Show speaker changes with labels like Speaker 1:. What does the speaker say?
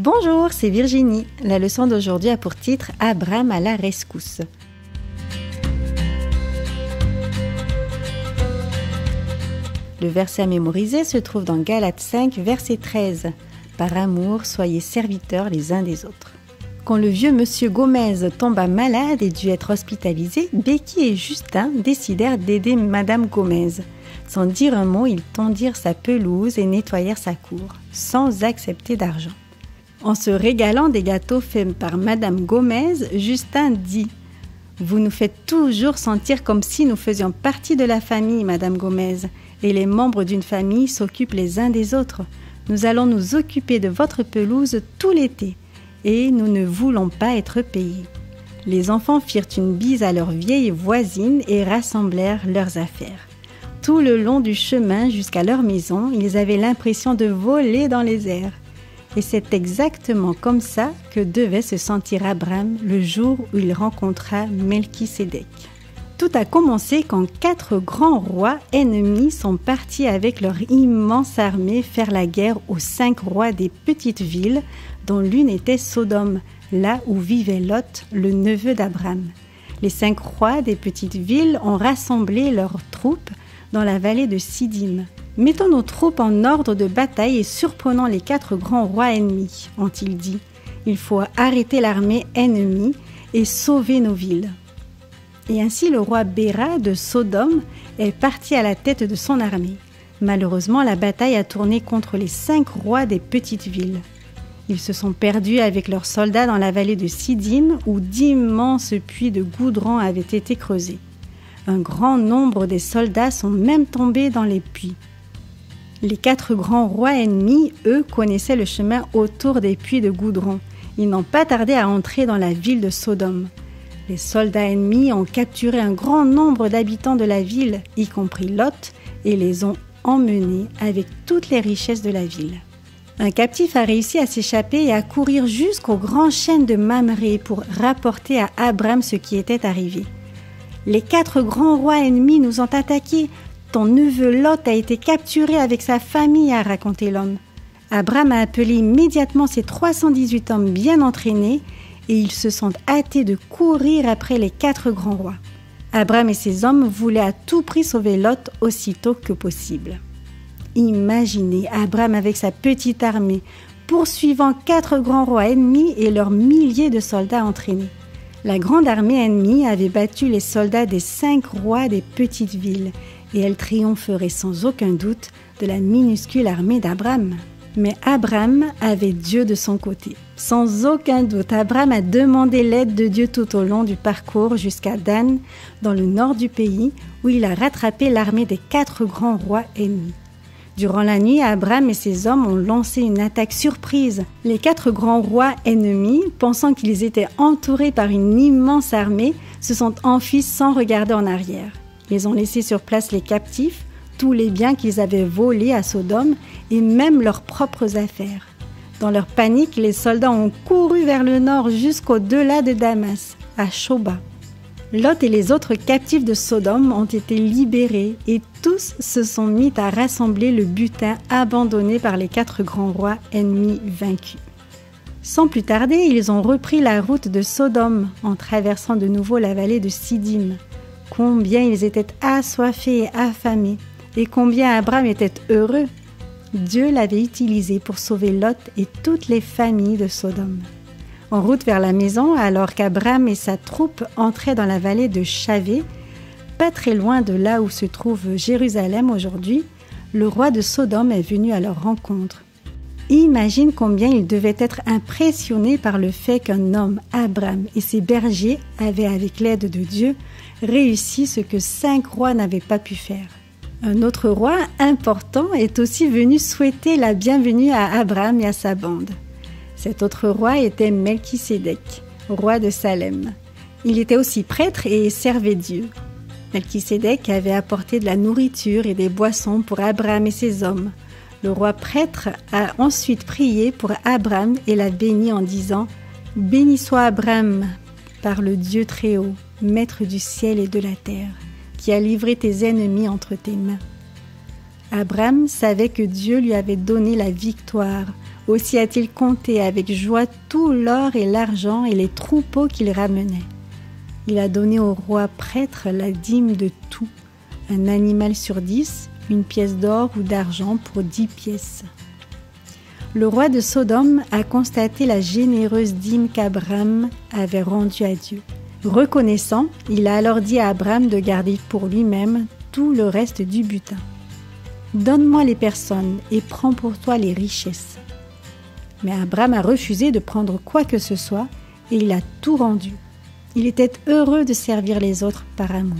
Speaker 1: Bonjour, c'est Virginie. La leçon d'aujourd'hui a pour titre « Abraham à la rescousse ». Le verset à mémoriser se trouve dans Galates 5, verset 13. « Par amour, soyez serviteurs les uns des autres ». Quand le vieux monsieur Gomez tomba malade et dut être hospitalisé, Becky et Justin décidèrent d'aider Madame Gomez. Sans dire un mot, ils tondirent sa pelouse et nettoyèrent sa cour, sans accepter d'argent. En se régalant des gâteaux faits par Madame Gomez, Justin dit « Vous nous faites toujours sentir comme si nous faisions partie de la famille, Madame Gomez, et les membres d'une famille s'occupent les uns des autres. Nous allons nous occuper de votre pelouse tout l'été, et nous ne voulons pas être payés. » Les enfants firent une bise à leur vieille voisine et rassemblèrent leurs affaires. Tout le long du chemin jusqu'à leur maison, ils avaient l'impression de voler dans les airs. Et c'est exactement comme ça que devait se sentir Abraham le jour où il rencontra Melchisédek. Tout a commencé quand 4 grands rois ennemis sont partis avec leur immense armée faire la guerre aux 5 rois des petites villes, dont l'une était Sodome, là où vivait Lot, le neveu d'Abraham. Les 5 rois des petites villes ont rassemblé leurs troupes dans la vallée de Siddim. « Mettons nos troupes en ordre de bataille et surprenons les 4 grands rois ennemis, » ont-ils dit. « Il faut arrêter l'armée ennemie et sauver nos villes. » Et ainsi le roi Béra de Sodome est parti à la tête de son armée. Malheureusement, la bataille a tourné contre les 5 rois des petites villes. Ils se sont perdus avec leurs soldats dans la vallée de Siddim où d'immenses puits de goudron avaient été creusés. Un grand nombre des soldats sont même tombés dans les puits. Les 4 grands rois ennemis, eux, connaissaient le chemin autour des puits de goudron. Ils n'ont pas tardé à entrer dans la ville de Sodome. Les soldats ennemis ont capturé un grand nombre d'habitants de la ville, y compris Lot, et les ont emmenés avec toutes les richesses de la ville. Un captif a réussi à s'échapper et à courir jusqu'au grand chêne de Mamré pour rapporter à Abraham ce qui était arrivé. « Les 4 grands rois ennemis nous ont attaqués. Ton neveu Lot a été capturé avec sa famille, » a raconté l'homme. Abraham a appelé immédiatement ses 318 hommes bien entraînés et ils se sont hâtés de courir après les 4 grands rois. Abraham et ses hommes voulaient à tout prix sauver Lot aussitôt que possible. Imaginez Abraham avec sa petite armée, poursuivant 4 grands rois ennemis et leurs milliers de soldats entraînés. La grande armée ennemie avait battu les soldats des 5 rois des petites villes et elle triompherait sans aucun doute de la minuscule armée d'Abraham. Mais Abraham avait Dieu de son côté. Sans aucun doute, Abraham a demandé l'aide de Dieu tout au long du parcours jusqu'à Dan, dans le nord du pays, où il a rattrapé l'armée des 4 grands rois ennemis. Durant la nuit, Abraham et ses hommes ont lancé une attaque surprise. Les 4 grands rois ennemis, pensant qu'ils étaient entourés par une immense armée, se sont enfuis sans regarder en arrière. Ils ont laissé sur place les captifs, tous les biens qu'ils avaient volés à Sodome et même leurs propres affaires. Dans leur panique, les soldats ont couru vers le nord jusqu'au-delà de Damas, à Shoba. Lot et les autres captifs de Sodome ont été libérés et tous se sont mis à rassembler le butin abandonné par les 4 grands rois ennemis vaincus. Sans plus tarder, ils ont repris la route de Sodome en traversant de nouveau la vallée de Siddim. Combien ils étaient assoiffés et affamés, et combien Abraham était heureux. Dieu l'avait utilisé pour sauver Lot et toutes les familles de Sodome. En route vers la maison, alors qu'Abraham et sa troupe entraient dans la vallée de Chavé, pas très loin de là où se trouve Jérusalem aujourd'hui, le roi de Sodome est venu à leur rencontre. Imagine combien il devait être impressionné par le fait qu'un homme, Abraham, et ses bergers avaient, avec l'aide de Dieu, réussi ce que 5 rois n'avaient pas pu faire. Un autre roi important est aussi venu souhaiter la bienvenue à Abraham et à sa bande. Cet autre roi était Melchisédek, roi de Salem. Il était aussi prêtre et servait Dieu. Melchisédek avait apporté de la nourriture et des boissons pour Abraham et ses hommes. Le roi prêtre a ensuite prié pour Abraham et l'a béni en disant « Béni soit Abraham par le Dieu Très-Haut, maître du ciel et de la terre, qui a livré tes ennemis entre tes mains. » Abraham savait que Dieu lui avait donné la victoire Aussi a-t-il compté avec joie tout l'or et l'argent et les troupeaux qu'il ramenait. Il a donné au roi prêtre la dîme de tout, un animal sur 10, une pièce d'or ou d'argent pour 10 pièces. Le roi de Sodome a constaté la généreuse dîme qu'Abraham avait rendue à Dieu. Reconnaissant, il a alors dit à Abraham de garder pour lui-même tout le reste du butin. « Donne-moi les personnes et prends pour toi les richesses. » Mais Abraham a refusé de prendre quoi que ce soit et il a tout rendu. Il était heureux de servir les autres par amour.